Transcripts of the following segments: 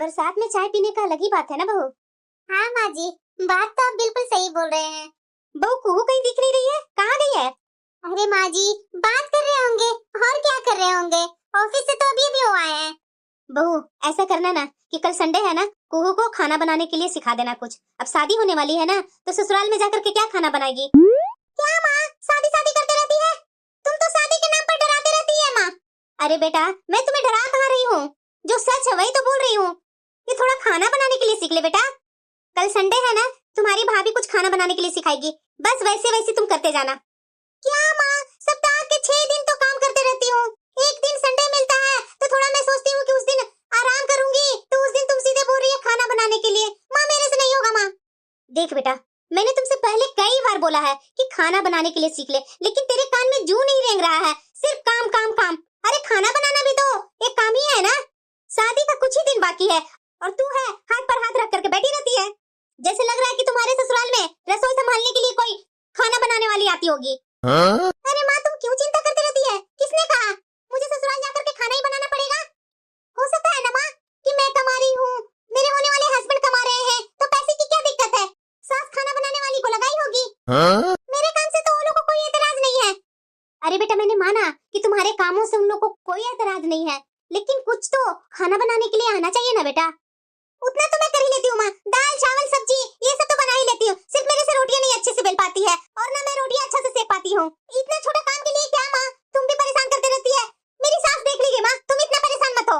बरसात में चाय पीने का अलग ही बात है ना बहू। हाँ माँ जी, बात तो आप बिल्कुल सही बोल रहे हैं। बहू कुहू कहीं दिख नहीं रही है, कहाँ गई है? अरे माँ जी, बात कर रहे होंगे और क्या कर रहे होंगे, ऑफिस से तो अभी अभी वो आए हैं। बहू ऐसा करना ना कि कल संडे है ना, कुहू को खाना बनाने के लिए सिखा देना कुछ। अब शादी होने वाली है ना, तो ससुराल में जाकर के क्या खाना बनाएगी? क्या माँ, शादी शादी करते रहती है? तुम तो शादी के नाम पर डराते रहती है माँ। अरे बेटा, मैं तुम्हें डरा कहाँ रही हूँ, जो सच है वही तो बोल रही हूँ। ये थोड़ा खाना बनाने के लिए सीख ले बेटा। कल संडे है ना, तुम्हारी भाभी कुछ खाना बनाने के लिए सिखाएगी, बस वैसे वैसे तुम करते जाना। क्या माँ, सप्ताह के 6 दिन तो काम करते रहती हूँ, एक दिन संडे मिलता है तो थोड़ा मैं सोचती हूँ कि उस दिन आराम करूंगी, तो उस दिन तुम सीधे बोल रही है खाना बनाने के लिए। माँ मेरे से नहीं होगा माँ। देख बेटा, मैंने तुमसे पहले कई बार बोला है कि खाना बनाने के लिए सीख ले, लेकिन तेरे कान में जू नहीं रेंग रहा है, सिर्फ काम काम काम। अरे खाना बनाना भी तो एक काम ही है ना। शादी का कुछ ही दिन बाकी है और तू है हाथ पर हाथ रख करके बैठी रहती है, जैसे लग रहा है कि तुम्हारे ससुराल में रसोई संभालने के लिए कोई खाना बनाने वाली आती होगी। अरे माँ, तुम क्यों चिंता करती रहती है? किसने कहा मुझे ससुराल जाकर के खाना ही बनाना पड़ेगा? हो सकता है ना माँ कि मैं कमा रही हूँ, मेरे होने वाले हस्बैंड कमा रहे हैं, तो पैसे की क्या दिक्कत है? सास खाना बनाने वाली को लगाई होगी। मेरे काम से तो उन लोगों को कोई एतराज नहीं है। अरे बेटा, मैंने माना कि तुम्हारे कामों से उन लोगों को कोई एतराज नहीं है, लेकिन कुछ तो खाना बनाने के लिए आना चाहिए ना बेटा। उतना तो मैं कर ही लेती हूँ माँ, दाल चावल सब्जी ये सब तो बना ही लेती हूँ, सिर्फ मेरे से रोटियां नहीं अच्छे से बेल पाती है और ना मैं रोटियां अच्छा से सेक पाती हूँ। इतना छोटा काम के लिए क्या माँ, तुम भी परेशान करते रहती है। मेरी सास देख लीजिए माँ, तुम इतना परेशान मत हो।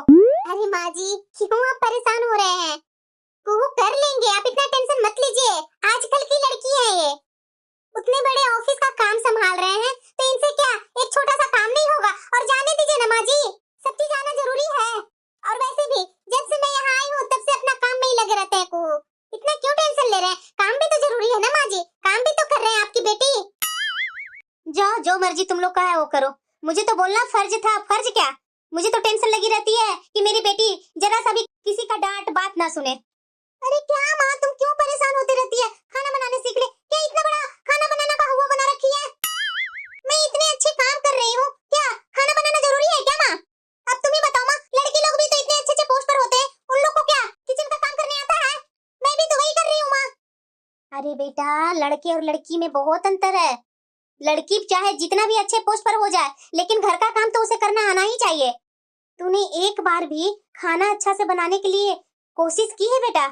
अरे माँ जी, क्यों आप परेशान हो रहे हैं? कुहू कर लेंगे, आप इतना टेंशन मत लीजिए, आजकल की लड़की है ये। उतने बड़े ऑफिस का काम संभाल रहे हैं, तो इनसे क्या एक छोटा सा काम नहीं होगा? और जाने दीजिए ना माँ जी, सब चीज आना जरूरी है। और वैसे भी जब से मैं यहाँ आई हूँ तब से अपना काम में ही लगे रहते हैं कुहू। इतना क्यों टेंशन ले रहे हैं? काम भी तो जरूरी है ना माँ जी, काम भी तो कर रहे हैं आपकी बेटी। जाओ, जो मर्जी तुम लोग का है वो करो, मुझे तो बोलना फर्ज था। फर्ज क्या, मुझे तो टेंशन लगी रहती है कि मेरी बेटी जरा सा भी किसी का डांट बात ना सुने। अरे क्या माँ, तुम क्यों परेशान होती रहती है? खाना बनाने सीख ले, क्या इतना बड़ा खाना बनाना का हुआ बना रखी है? मैं इतने अच्छे काम कर रही हूँ, क्या खाना बनाना जरूरी है क्या माँ? अब तुम ही बताओ माँ, लड़के लोग भी तो इतने अच्छे अच्छे पोस्ट पर होते हैं, उन लोग को क्या किचन का काम करने आता है? मैं भी तो वही कर रही हूँ माँ। अरे बेटा, लड़के और लड़की में बहुत अंतर है। लड़की चाहे जितना भी अच्छे पोस्ट पर हो जाए, लेकिन घर का काम तो उसे करना आना ही चाहिए। तूने एक बार भी खाना अच्छा से बनाने के लिए कोशिश की है बेटा?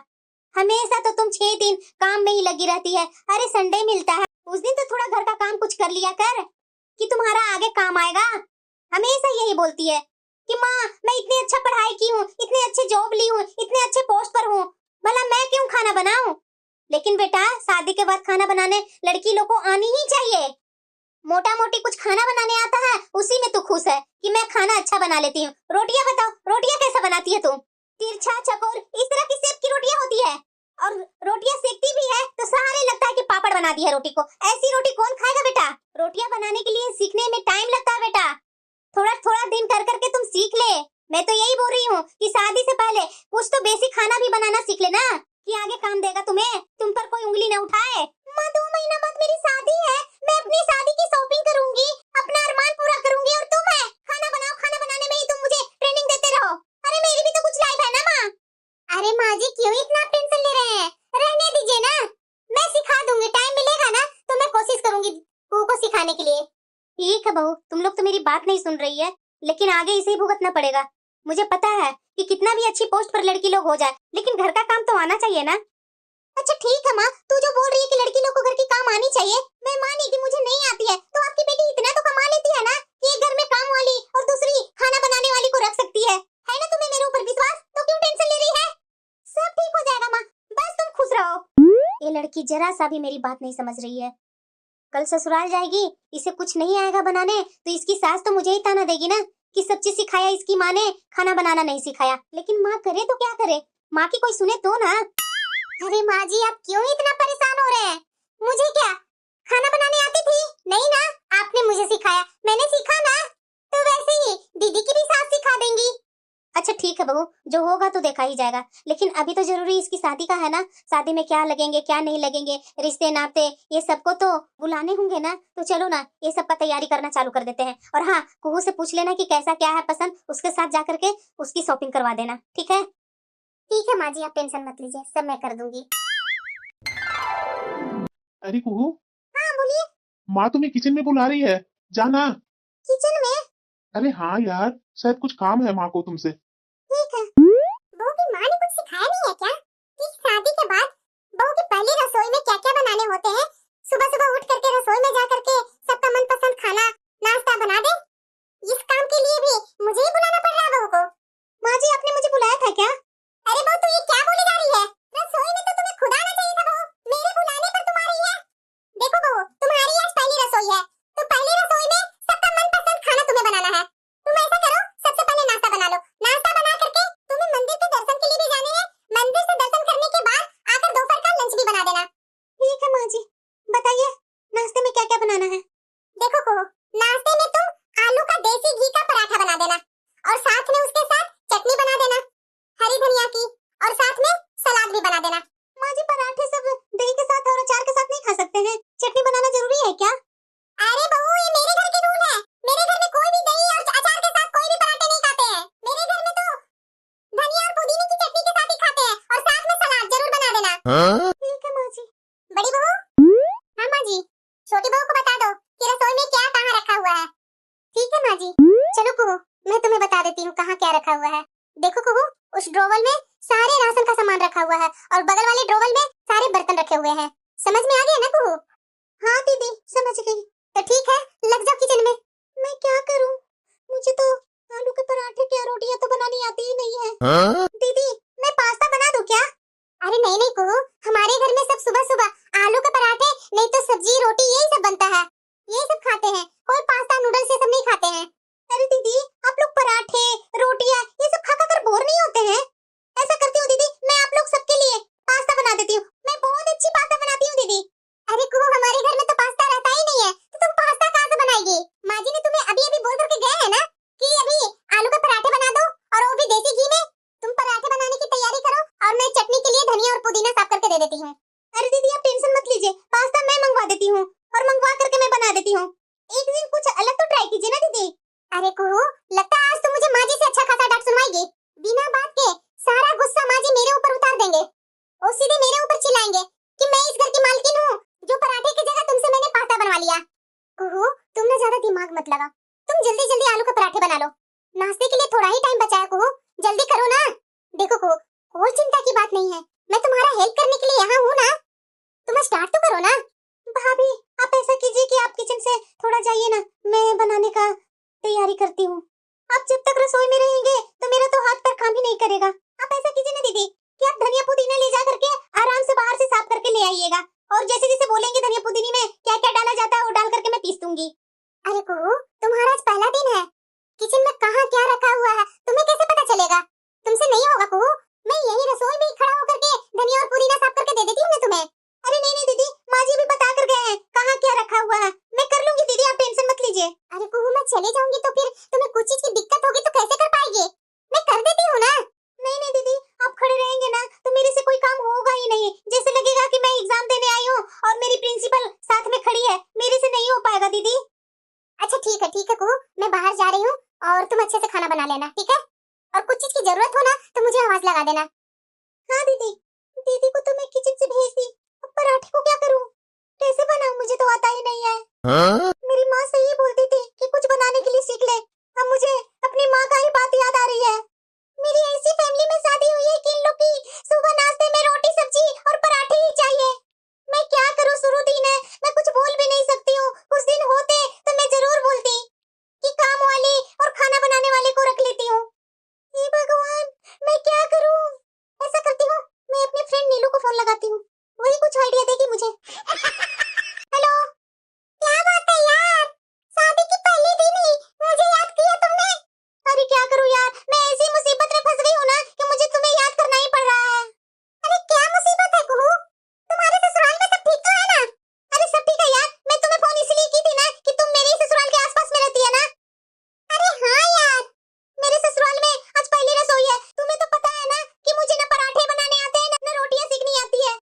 हमेशा तो तुम 6 दिन काम में ही लगी रहती है। अरे संडे मिलता है, उस दिन तो थोड़ा घर का काम कुछ कर लिया कर कि तुम्हारा आगे काम आएगा। हमेशा यही बोलती है कि माँ मैं इतनी अच्छा पढ़ाई की हूँ, इतने अच्छे जॉब ली हूँ, इतने अच्छे पोस्ट पर हूँ, भला मैं क्यों खाना बनाऊं? लेकिन बेटा, शादी के बाद खाना बनाने लड़की लोग को आनी ही चाहिए। मोटा मोटी कुछ खाना बनाने आता है, उसी में तू खुश है कि मैं खाना अच्छा बना लेती हूँ। रोटियां बताओ, रोटियां कैसे बनाती है तुम? तिरछा चकोर इस तरह की शेप की रोटियां होती है, और रोटियां सेकती भी है तो सहारे लगता है कि पापड़ बना दी है रोटी को। ऐसी रोटी कौन खाएगा बेटा? रोटियां बनाने के लिए सीखने में टाइम लगता है बेटा, थोड़ा थोड़ा दिन कर करके तुम सीख ले। मैं तो यही बोल रही हूँ कि शादी से पहले कुछ तो बेसिक खाना भी बनाना सीख लेना, कि आगे काम देगा तुम्हें, तुम पर कोई उंगली न उठाए। माँ 2 महीना बाद मेरी शादी है, मैं अपनी शादी की शॉपिंग करूंगी, अपना अरमान पूरा करूंगी, और तुम है खाना बनाओ, खाना बनाने में ही तुम मुझे ट्रेनिंग देते रहो। अरे मेरी भी तो कुछ लाइफ है ना माँ। अरे माँ जी, क्यों इतना टेंशन ले रहे हैं? रहने दीजिए ना, मैं सिखा दूंगी, टाइम मिलेगा ना तो मैं कोशिश करूंगी कुहू को सिखाने के लिए। ठीक है बहू, तुम लोग तो मेरी बात नहीं सुन रही है, लेकिन आगे इसे ही भुगतना पड़ेगा। मुझे पता है कि कितना भी अच्छी पोस्ट पर लड़की लोग हो जाए, लेकिन घर का काम तो आना चाहिए ना। अच्छा ठीक है माँ, तू जो बोल रही है कि लड़की लोग को घर की काम आनी चाहिए, मैं मानी कि मुझे नहीं आती है, तो आपकी बेटी इतना तो कमा लेती है ना कि एक घर में काम वाली और दूसरी खाना बनाने वाली को रख सकती है ना? तुम्हें मेरे ऊपर विश्वास, तो क्यों टेंशन ले रही है? सब ठीक हो जाएगा माँ, बस तुम खुश रहो। ये लड़की जरा सा भी मेरी बात नहीं समझ रही है। कल ससुराल जाएगी, इसे कुछ नहीं आएगा बनाने, तो इसकी सास तो मुझे ही ताना देगी ना कि सब चीज सिखाया इसकी माँ ने, खाना बनाना नहीं सिखाया। लेकिन माँ करे तो क्या करे, माँ की कोई सुने तो ना। अरे माँ जी, आप क्यों इतना परेशान हो रहे हैं? मुझे क्या खाना बनाने आती थी? नहीं ना, आपने मुझे सिखाया, मैंने सीखा ना, तो वैसे ही दीदी की भी सास सिखा देंगी। अच्छा ठीक है बहू, जो होगा तो देखा ही जाएगा, लेकिन अभी तो जरूरी इसकी शादी का है ना। शादी में क्या लगेंगे क्या नहीं लगेंगे, रिश्ते नाते ये सबको तो बुलाने होंगे ना, तो चलो ना ये सब का तैयारी करना चालू कर देते हैं। और हाँ, कुहू से पूछ लेना कि कैसा क्या है पसंद, उसके साथ जाकर के उसकी शॉपिंग करवा देना, ठीक है? ठीक है माँ जी, आप टेंशन मत लीजिए, सब मैं कर दूंगी। अरे कुहू, हाँ बोलिए। माँ तुम्हें किचन में बुला रही है, जाना। किचन में? अरे हाँ यार, शायद कुछ काम है माँ को तुमसे। ठीक है। बहू की माँ ने कुछ सिखाया नहीं है क्या कि शादी के बाद बहू की पहली रसोई में क्या क्या बनाने होते हैं? सुबह सुबह उठ करके रसोई में जा करके सबका मनपसंद खाना नाश्ता बना दे। इस काम के लिए भी मुझे ही बुलाना पड़ रहा है बहू को। माँ जी आपने मुझे बुलाया था क्या? अरे बहू तू ये क्या बोली जा रही है? रसोई में तो तुम्हें खुद आना चाहिए था बहू, मेरे बुलाने पर तुम आ रही है। देखो बहू, तुम्हारी आज पहली रसोई है, तो पहली रसोई में सबका मनपसंद खाना तुम्हें बनाना है। तुम ऐसा करो, सबसे पहले नाश्ता बना लो। नाश्ता बना करके तुम्हें मंदिर के दर्शन के लिए भी जाने हैं। मंदिर से दर्शन करने के बाद आकर दोपहर का लंच भी बना देना। ठीक है माँ जी। बताइए नाश्ते में क्या क्या बनाना है? देखो को, नाश्ते में तुम आलू का देसी घी का पराठा बना देना और साथ में उसके साथ चटनी बना देना हरी धनिया की, और साथ में सलाद भी बना देना। माँ जी पराठे सब दही के साथ और अचार के साथ नहीं खा सकते हैं, चटनी बनाना जरूरी है क्या? अरे बहू ये मेरे घर के रूल है, मेरे घर में कोई भी दही और अचार के साथ कोई भी पराठे नहीं खाते हैं। मेरे घर में तो धनिया और पुदीने की चटनी के साथ ही खाते हैं, और साथ में सलाद जरूर बना देना। हाँ? ठीक है माँ जी। बड़ी बहू? हाँ माँ जी। छोटी बहू को बता दो कि रसोई में क्या कहाँ रखा हुआ है। ठीक है माँ जी। चलो कुहू, मैं तुम्हें बता देती हूँ कहाँ क्या रखा हुआ है। देखो कुहू, उस ड्रोवर में सारे राशन का सामान रखा हुआ है और बगल वाले ड्रोवर में सारे बर्तन रखे हुए हैं। समझ में आ गया ना कुहू? हाँ दीदी समझ गई। तो ठीक है, लग जाओ किचन में। मैं क्या करूं? मुझे तो आलू के पराठे क्या रोटियां तो बनानी आती ही नहीं है। हाँ? दीदी मैं पास्ता बना दूं क्या? अरे नहीं नहीं कुहू, हमारे घर में सब सुबह सुबह आलू के पराठे नहीं तो सब्जी रोटी यही सब बनता है, यही सब खाते हैं। कोई पास्ता नूडल्स ये सब नहीं खाते हैं। अरे दीदी आप लोग पराठे रोटियां ये सब खा कर बोर नहीं होते हैं? ऐसा करती हूँ दीदी, मैं आप लोग सबके लिए पास्ता बना देती हूँ। मैं बहुत अच्छी पास्ता बनाती हूँ दीदी। अरे कुहू हमारे घर में तो पास्ता रहता ही नहीं है, तो तुम पास्ता कहाँ से बनाएगी? माँ जी ने तुम्हें अभी अभी बोल करके गए हैं ना कि अभी आलू के पराठे बना दो, और वो भी देसी घी में। तुम पराठे बनाने की तैयारी करो और मैं चटनी के लिए धनिया और पुदीना साफ करके दे देती हूँ। अरे दीदी आप टेंशन मत लीजिए, पास्ता मैं मंगवा देती हूँ और मंगवा करके मैं बना देती हूँ। एक दिन कुछ अलग तो ट्राई कीजिए ना दीदी। अरे कुहू लगता है आज तो मुझे माँ जी से अच्छा खासा डांट सुनवाएगी। बिना बात के सारा गुस्सा माँ जी मेरे ऊपर उतार देंगे और सीधे मेरे ऊपर चिल्लाएंगे कि मैं इस घर की मालकिन हूँ जो पराठे की जगह तुमसे मैंने पास्ता बनवा लिया। कुहू तुम ना ज्यादा दिमाग मत लगा, तुम जल्दी जल्दी आलू के पराठे बना लो। नाश्ते के लिए थोड़ा ही टाइम बचा है कुहू, जल्दी करो ना। देखो कुहू कोई चिंता की बात नहीं है, मैं तुम्हारा हेल्प करने के लिए यहाँ हूँ ना। तुम स्टार्ट तो करो ना। भाभी आप ऐसा कीजिए कि आप किचन से थोड़ा जाइए ना, मैं बनाने का तैयारी करती हूँ। आप जब तक रसोई में रहेंगे तो मेरा तो हाथ पैर काम ही नहीं करेगा। आप ऐसा कीजिए ना दीदी कि आप धनिया पुदीना ले जा करके आराम से बाहर से साफ करके ले आइएगा, और जैसे जैसे बोलेंगे धनिया पुदीने में क्या क्या डाला जाता है वो डाल करके मैं पीस दूंगी। अरे कुहू तुम्हारा आज पहला दिन है, किचन में कहाँ क्या रखा हुआ है तुम्हें कैसे पता चलेगा? तुमसे नहीं होगा कुहू, मैं यही रसोई में खड़ा होकर के धनिया और पुदीना साफ करके दे देती हूँ ना तुम्हें। अरे नहीं नहीं दीदी, माँ जी भी बता कर गए हैं कहाँ क्या रखा हुआ है, मैं कर लूंगी दीदी आप टेंशन मत लीजिए। अरे कुहू मैं चली जाऊंगी तो फिर तुम्हें कुछ चीज की दिक्कत होगी तो कैसे कर पाएगी? मैं कर देती हूँ ना। नहीं नहीं दीदी आप खड़े रहेंगे ना तो मेरे से कोई काम होगा ही नहीं, जैसे लगेगा कि मैं एग्जाम देने आई हूँ और मेरी प्रिंसिपल साथ में खड़ी है, मेरे से नहीं हो पाएगा दीदी। अच्छा ठीक है कुहू, मैं बाहर जा रही हूँ और तुम अच्छे से खाना बना लेना, ठीक है? और कुछ चीज की जरूरत हो ना तो मुझे आवाज लगा देना। हाँ दीदी। दीदी को तो मैं किचन से भेज दी, अब पराठे को क्या करूँ, कैसे बनाऊँ, मुझे तो आता ही नहीं है। हाँ? मेरी माँ सही बोलती थी कि कुछ बनाने के लिए सीख ले, अब मुझे अपनी माँ का ही बात याद आ रही है। मेरी ऐसी फैमिली में शादी हुई है कि इन लोग की सुबह नाश्ते में रोटी सब्जी और पराठे ही चाहिए। मैं क्या करूँ, शुरू दिन है, मैं कुछ बोल भी नहीं सकती हूँ। कुछ दिन होते तो मैं जरूर बोलती कि काम वाली और खाना बनाने वाले को रख लेती हूँ। हे भगवान मैं क्या करूँ? ऐसा करती हूँ मैं अपने फ्रेंड नीलू को फोन लगाती हूँ, वही कुछ आइडिया देगी मुझे। हेलो, क्या बात है यार, शादी की पहले दिन ही मुझे याद किया तुमने? अरे क्या करूँ यार, मैं ऐसी मुसीबत में फंस गई हूँ ना कि मुझे तुम्हें याद करना ही पड़ रहा है। अरे क्या मुसीबत है कुहू, तुम्हारे ससुराल में सब ठीक तो है ना? अरे सब ठीक है यार, मैं तुम्हें फोन इसलिए की थी ना कि तुम मेरे ही ससुराल के आसपास में रहती है ना। अरे हाँ यार, मेरे ससुराल में आज पहली रसोई है, तुम्हें तो पता है ना कि मुझे ना पराठे बनाने आते हैं ना रोटियां सेकनी आती है,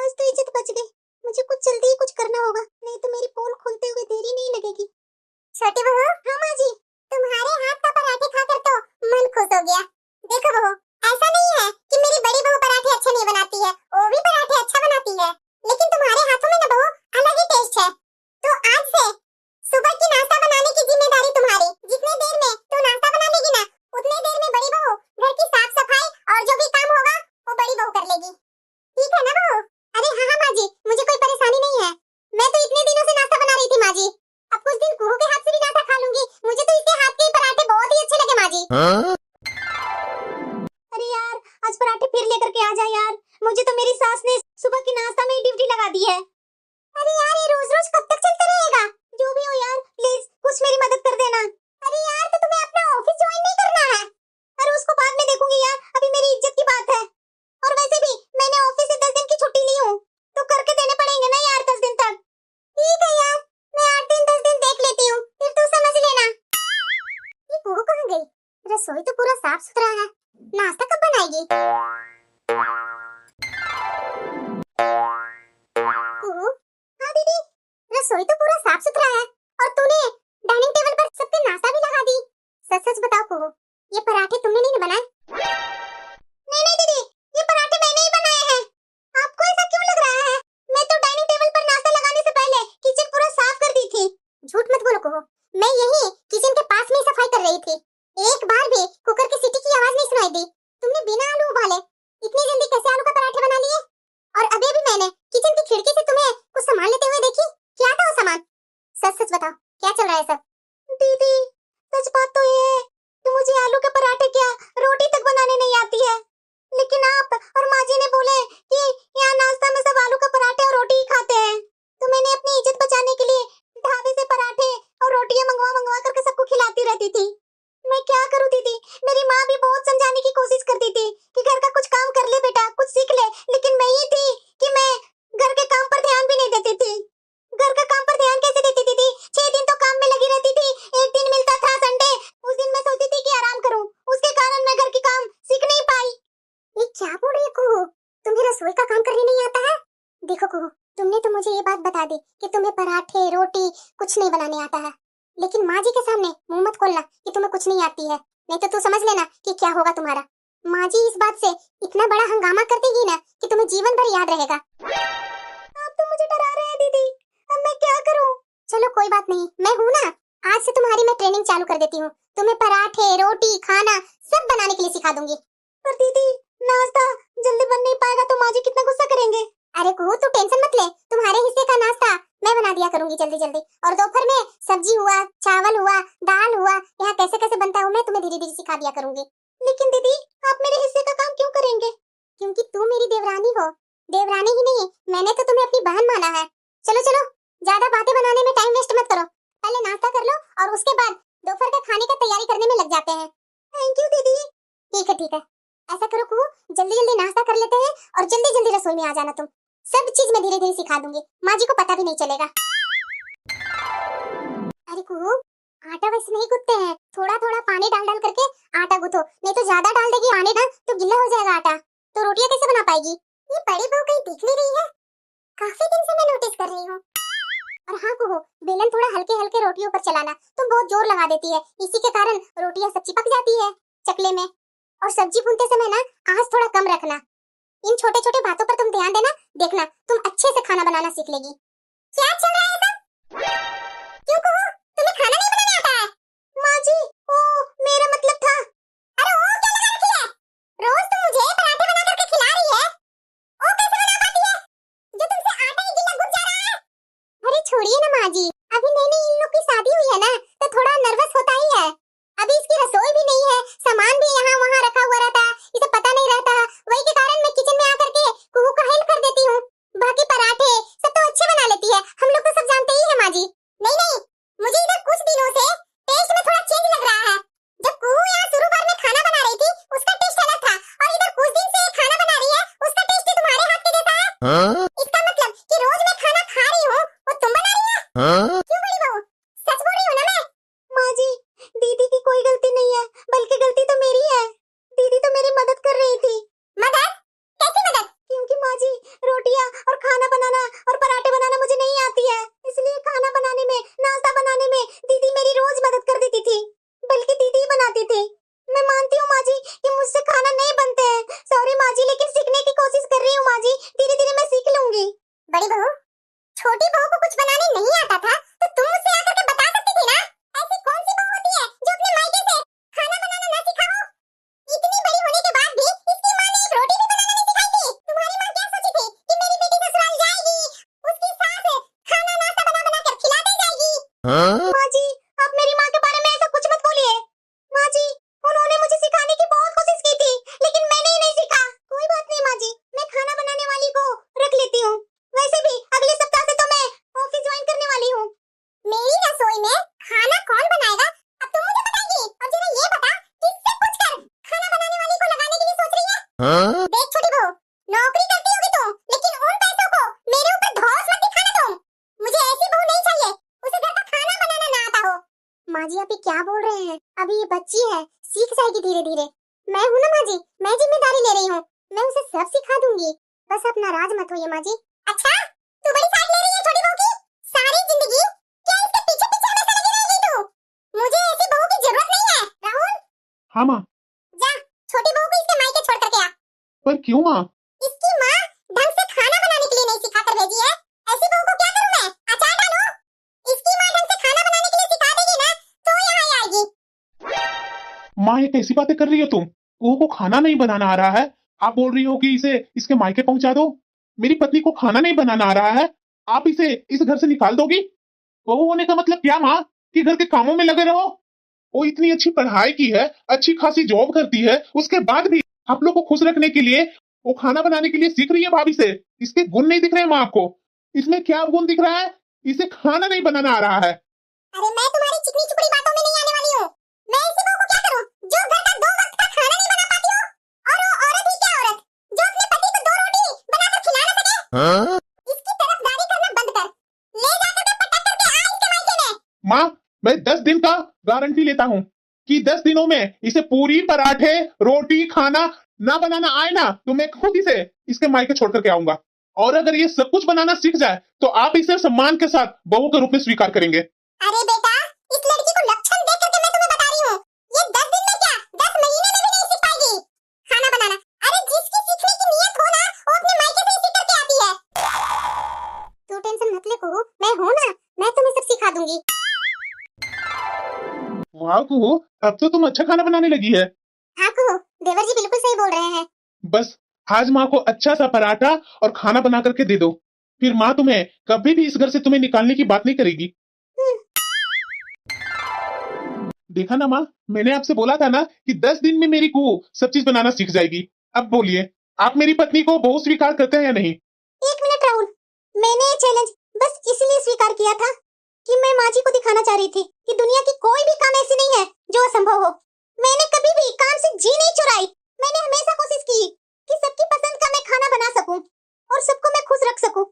आज तो इज्जत बच गई। मुझे कुछ जल्दी ही कुछ करना होगा, नहीं तो मेरी पोल खुलते हुए देरी नहीं लगेगी। छोटी बहू, हाँ माँ जी, तुम्हारे हाथ का पराठे खाकर तो मन खुश हो गया। देखो बहू, ऐसा नहीं है कि मेरी बड़ी बहू पराठे अच्छे नहीं बनाती है, वो भी पराठे अच्छा बनाती है, लेकिन तुम्हारे हाथों में ना बहू अलग ही टेस्ट है। तो आज से सुबह की नाश्ता बनाने की जिम्मेदारी तुम्हारी। जितने देर में तू नाश्ता बना लेगी ना, उतने देर में बड़ी बहू घर की साफ सफाई और जो भी काम होगा वो बड़ी बहू कर लेगी। ठीक है ना बहू? अरे हाँ हाँ माँ जी, मुझे कोई परेशानी नहीं है। मैं तो इतने दिनों से नाश्ता बना रही थी माँ जी। अब कुछ दिन कुहू के हाथ से भी नाश्ता खा लूंगी। मुझे तो इसके हाथ के ही पराठे बहुत ही अच्छे लगे माँ जी। अरे यार, आज पराठे फिर लेकर के आ जा यार। मुझे तो मेरी सास ने सुबह की नाश्ता में ही ड्यूटी लगा दी है। अरे यार, ये रोज रोज कब तक चलता रहेगा? जो भी हो यार, प्लीज कुछ मेरी मदद कर देना। अरे यार, तो तुम्हें अपना ऑफिस ज्वाइन नहीं करना है? अरे उसको बाद में देखूंगी यार, अभी मेरी इज्जत की बात है। और वैसे भी मैंने ऑफिस से 10 दिन की छुट्टी ली हूँ, तो करके देने पड़ेंगे ना यार 10 दिन तक। ठीक है यार, मैं 8 दिन 10 दिन देख लेती हूँ, फिर तू समझ लेना। ये कुहू कहाँ गई? रसोई तो पूरा साफ सुथरा है, नाश्ता कब बनाएगी? कुहू, हाँ दीदी, रसोई तो पूरा साफ सुथरा है और तूने डाइनिंग टेबल पर सबके नाश्ता भी लगा दी। सच सच बताओ कुहू, ये पराठे तुमने नहीं बनाए? नहीं नहीं दीदी, ये पराठे मैंने ही बनाए हैं। आपको ऐसा क्यों लग रहा है? मैं तो डाइनिंग टेबल पर नाश्ता लगाने से पहले किचन पूरा साफ कर दी थी। झूठ मत बोलो कुहू, मैं यही किचन के पास में ही सफाई कर रही थी। एक बार भी कुकर की सीटी की आवाज नहीं सुनाई दी। तुमने बिना आलू उबाले इतनी जल्दी कैसे आलू का पराठे बना लिए? और अभी भी मैंने किचन की खिड़की से तुम्हें कुछ सामान लेते हुए देखी। क्या था वो सामान? सच सच बताओ, क्या चल रहा है सब? दीदी, सच बात तो ये है कि मुझे आलू के पराठे क्या, रोटी तक बनाने नहीं आती है। लेकिन आप और माँ जी ने बोले कि यहाँ नाश्ता में सब आलू का पराठे और रोटी ही खाते हैं, तो मैंने अपनी इज्जत बचाने के लिए ढाबे से पराठे और रोटियां मंगवा मंगवा करके सबको खिलाती रहती थी। मैं क्या करूँ दीदी, मेरी माँ भी बहुत समझाने की कोशिश करती थी कि घर का कुछ काम कर ले बेटा, कुछ सीख ले, लेकिन मैं ही थी कि मैं घर के काम पर ध्यान भी नहीं देती थी। घर का काम पर ध्यान कैसे देती थी? 6 दिन तो काम में लगी रहती थी, एक दिन मिलता था संडे, उस दिन मैं सोचती थी कि आराम करूं, उसके कारण मैं घर के काम सीख नहीं पाई। ये क्या बोल रही है कुहू? तुम्हें रसोई का काम करने नहीं आता है? देखो कुहू, तुमने तो मुझे ये बात बता दी कि तुम्हें पराठे रोटी कुछ नहीं बनाने आता है, लेकिन माँ जी के सामने मुंह मत खोलना कि तुम्हें कुछ नहीं आती है, नहीं तो तू समझ लेना कि क्या होगा तुम्हारा। माँ जी इस बात से इतना बड़ा हंगामा कर देगी ना कि तुम्हें जीवन भर याद रहेगा। आप तो मुझे डरा रहे हैं दीदी, अब मैं क्या करूं? चलो कोई बात नहीं, मैं हूँ ना, आज से तुम्हारी मैं ट्रेनिंग चालू कर देती हूँ। तुम्हें पराठे रोटी खाना सब बनाने के लिए सिखा दूंगी। पर दीदी, नाश्ता जल्दी बन नहीं पाएगा तो माँ जी कितना गुस्सा करेंगे। अरे कुहू, तू टेंशन मत ले, तुम्हारे हिस्से का नाश्ता मैं बना दिया करूंगी जल्दी जल्दी। और दोपहर में सब्जी हुआ, चावल हुआ, दाल हुआ, यहाँ कैसे कैसे बनता है वो मैं तुम्हें धीरे धीरे सिखा दिया करूंगी। लेकिन दीदी, आप मेरे हिस्से का काम क्यों करेंगे? क्योंकि तू मेरी देवरानी हो। देवरानी ही नहीं, मैंने तो तुम्हें अपनी बहन माना है। चलो चलो, ज्यादा बातें बनाने में टाइम वेस्ट मत करो, पहले नाश्ता कर लो और उसके बाद दोपहर का खाने का तैयारी करने में लग जाते हैं। थैंक यू दीदी। ठीक है, ऐसा करो कुहू, जल्दी जल्दी नाश्ता कर लेते हैं और जल्दी जल्दी रसोई में आ जाना। तुम सब चीज मैं धीरे धीरे सिखा दूंगी, माँ जी को पता भी नहीं चलेगा। अरे कुहू, आटा वैसे नहीं गूंथते हैं, थोड़ा थोड़ा पानी डाल डाल करके आटा गूंथो, नहीं तो ज्यादा डाल देगी पानी ना तो गिल्ला हो जाएगा आटा, तो रोटियां कैसे बना पाएगी? ये बड़ी बहू कहीं दिख नहीं रही है, काफी दिन से मैं नोटिस कर रही हूँ। और हाँ कुहू, बेलन थोड़ा हल्के हल्के रोटियों पर चलाना, तुम बहुत जोर लगा देती है, इसी के कारण रोटियां सब चिपक जाती है चकले में। और सब्जी भूनते समय ना आंच थोड़ा कम रखना। इन छोटे छोटे बातों पर तुम ध्यान देना, देखना तुम अच्छे से खाना बनाना सीख लेगी। क्या चल रहा है सब? क्यों कुहू, तुम्हें खाना नहीं बनाने आता है? माँ जी, ओ मेरा मतलब था। अरे ओ क्या लगा रखी है? रोज तुम मुझे पराठे बना करके खिला रही है, ओ कैसे बना पाती है जो तुमसे आटा ही गिल्ला गुज जा रहा है? अरे छोड़िए ना माँ जी, अभी नई नई इन लोग की शादी हुई है ना, तो थोड़ा नर्वस होता ही है। अभी इसकी रसोई भी नहीं है, सामान भी यहाँ वहाँ रखा हुआ रहता है, इसे पता नहीं रहता, वही के कारण मैं किचन में आकर के कुहू का हेल्प कर देती हूँ। बाकी पराठे सब तो अच्छे बना लेती है, हम लोग तो सब जानते ही है माँ जी। नहीं, मुझे इधर कुछ दिनों से टेस्ट में थोड़ा चेंज लग रहा है। जब कुहू यहाँ शुरू बार में खाना बना रही थी उसका टेस्ट अलग था, और इधर कुछ दिन से खाना बना रही है उसका टेस्ट तुम्हारे हाथ के जैसा है। इसका मतलब कि रोज मैं खाना खा रही हूँ वो तुम बना रही है। क्यों बड़ी बहू, सच बोल रही हूँ ना मैं? बड़ी बहू, छोटी बहू को कुछ बनाने नहीं आता था तो तुम मुझसे आकर के बता सकती थी ना। ऐसी कौन सी बहू होती है जो अपने मायके से खाना बनाना ना सीखा हो। इतनी बड़ी होने के बाद भी इसकी माँ ने एक रोटी भी बनाना नहीं सिखाई थी। तुम्हारी माँ क्या सोची थी कि मेरी बेटी ससुराल जाएगी, उसकी सास खाना नाश्ता बना बना कर खिलाती जाएगी। माँ जी, आप मेरी माँ के बारे में ऐसा कुछ मत बोलिए। माँ जी, उन्होंने मुझे सिखाने की बहुत कोशिश की थी, लेकिन मैंने ही नहीं सीखा। कोई बात नहीं माँ जी, मैं खाना बनाने वाली को रख लेती हूँ। वैसे भी अगले सप्ताह से तो मैं ऑफिस ज्वाइन करने वाली हूँ। मेरी रसोई में खाना कौन बनाएगा अब तुम मुझे बताएगी। और जरा ये बता, किससे पूछकर खाना बनाने वाली को लगाने के लिए सोच रही है। देख छोटी बहू, नौकरी करती होगी तुम, लेकिन उन पैसों को मेरे ऊपर धौंस मत दिखाना तुम। मुझे ऐसी बहू नहीं चाहिए, उसे घर का खाना बनाना ना आता हो। माँ जी आप ये क्या बोल रहे हैं, अभी ये बच्ची है, सीख जाएगी धीरे धीरे। मैं हूँ ना माँ जी, मैं जिम्मेदारी ले रही हूँ, मैं उसे सब सिखा दूंगी। बस आप नाराज मत होइए माँ जी। अच्छा, तू बड़ी साइड ले रही है छोटी बहू की सारी जिंदगी। क्या इसके पीछे पीछे हमेशा लगी रहेगी तू? मुझे ऐसी बहू की जरूरत नहीं है। राहुल, हाँ माँ। जा छोटी बहू को इसके मायके छोड़ करके आ। पर क्यों माँ? इसकी माँ ढंग से खाना बनाने के लिए नहीं सिखा कर भेजी है। ऐसी बहू को क्या करूं मैं? अचार डालूं? इसकी माँ ढंग से खाना बनाने के लिए सिखा देगी ना तो यहाँ आएगी। माँ ये कैसी बातें कर रही हो तुम? बहू को खाना नहीं बनाना आ रहा है, आप बोल रही हो कि इसे इसके मायके पहुंचा दो। मेरी पत्नी को खाना नहीं बनाना आ रहा है, आप इसे इस घर से निकाल दोगी? बहू होने का मतलब क्या माँ, कि घर के कामों में लगे रहो? वो इतनी अच्छी पढ़ाई की है, अच्छी खासी जॉब करती है, उसके बाद भी आप लोग को खुश रखने के लिए वो खाना बनाने के लिए सीख रही है भाभी से। इसके गुण नहीं दिख रहे हैं माँ आपको? इसमें क्या गुण दिख रहा है? इसे खाना नहीं बनाना आ रहा है। अरे मैं तुम्हारी चिकनी चुपड़ी बातों में नहीं आने वाली हूँ। मैं ऐसी बहू को क्या करूँ जो घर का 2 वक्त का खाना नहीं बना पाती हो? और वो औरत ही क्या औरत जो अपने पति को 2 रोटी बनाकर खिला ना सके। इसकी तरफदारी करना बंद कर, ले जाकर के पटक करके आ इसके मायके में। माँ मैं 10 दिन का गारंटी लेता हूँ कि 10 दिनों में इसे पूरी पराठे रोटी खाना ना बनाना आए ना, तो मैं खुद इसे इसके मायके छोड़ करके आऊंगा। और अगर ये सब कुछ बनाना सीख जाए तो आप इसे सम्मान के साथ बहू के रूप में स्वीकार करेंगे। अरे बेटा, इस लड़की को लक्षण देख करके मैं तुम्हें बता रही हूँ, ये 10 दिन में क्या 10 महीने में भी नहीं सीख पाएगी खाना बनाना। अरे जिसकी सीखने की नियत हो ना, वो अपने मायके से ही सीख करके आती है। तू टेंशन मत ले कुहू, मैं हूँ ना, मैं तुम्हें सब सिखा दूंगी। वाह कुहू, अब तो तुम अच्छा खाना बनाने लगी है। हाँ कुहू, देवर जी बिल्कुल सही बोल रहे हैं। बस आज माँ को अच्छा सा पराठा और खाना बना करके दे दो, फिर माँ तुम्हें कभी भी इस घर से तुम्हें निकालने की बात नहीं करेगी। देखा ना माँ, मैंने आपसे बोला था ना कि 10 दिन में मेरी कुहू सब चीज बनाना सीख जाएगी। अब बोलिए, आप मेरी पत्नी को बहू स्वीकार करते हैं या नहीं? 1 मिनट राहुल, मैंने ये चैलेंज बस इसलिए स्वीकार किया था कि मैं माँ जी को दिखाना चाह रही थी कि दुनिया की कोई भी काम ऐसी नहीं है जो असंभव हो। मैंने कभी भी काम से जी नहीं चुराई। मैंने हमेशा कोशिश की कि सबकी पसंद का मैं खाना बना सकूं और सबको मैं खुश रख सकूं।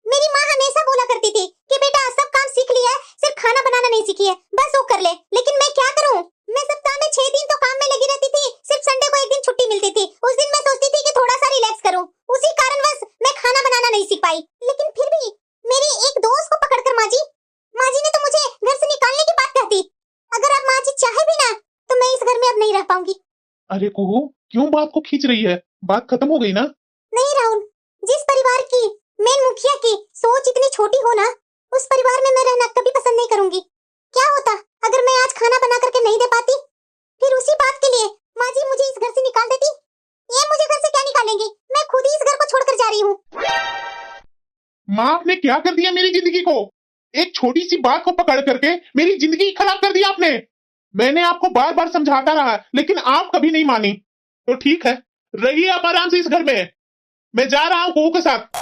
मेरी माँ हमेशा बोला करती थी कि बेटा सब काम सीख लिया है, सिर्फ खाना बनाना नहीं सीखी है, बस वो कर ले। लेकिन मैं क्या करूं? मैं सप्ताह में 6 दिन तो काम में लगी रहती थी, सिर्फ संडे को 1 दिन छुट्टी मिलती थी। उस दिन मैं सोचती थी कि थोड़ा सा रिलैक्स करूं, उसी कारणवश मैं खाना बनाना नहीं सीख पाई। लेकिन फिर भी मेरी एक दोस्त को पकड़कर माँ जी ने तो मुझे घर से निकालने की बात कहती। अगर अब माँ जी चाहे भी ना तो मैं इस घर में अब नहीं रह पाऊंगी। अरे कुहू, क्यों बात को खींच रही है? बात खत्म हो गई ना? नहीं राहुल, जिस परिवार की मेन मुखिया की सोच इतनी छोटी हो ना, उस परिवार में मैं रहना कभी पसंद नहीं करूंगी। क्या होता अगर मैं आज खाना बना करके नहीं दे पाती? फिर उसी बात के लिए माँ जी मुझे इस घर से निकाल देती। ये मुझे घर से क्या निकालेंगी, मैं खुद ही इस घर को छोड़कर जा रही हूँ। माँ आपने क्या कर दिया मेरी जिंदगी को? एक छोटी सी बात को पकड़ करके मेरी जिंदगी खराब कर दी आपने। मैंने आपको बार बार समझाता रहा, लेकिन आप कभी नहीं मानी। तो ठीक है, रहिए आप आराम से इस घर में, मैं जा रहा हूँ कुहू के साथ।